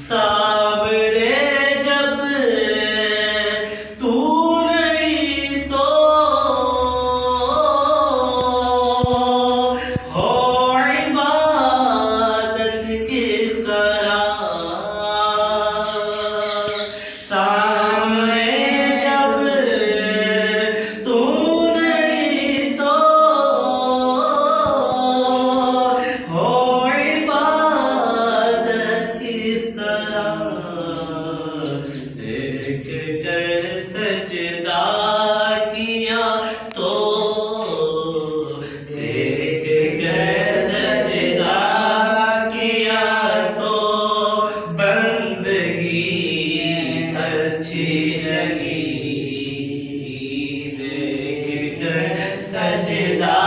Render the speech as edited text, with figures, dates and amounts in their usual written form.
صابرے جب تو نہیں تو ہو عبادت کس طرح صابرے جب تو نہیں تو ہو عبادت کس طرح دیکھ کر سجدہ کیا تو دیکھ کر سجدہ کیا تو بندگی اچھی لگی دیکھ کر سجدہ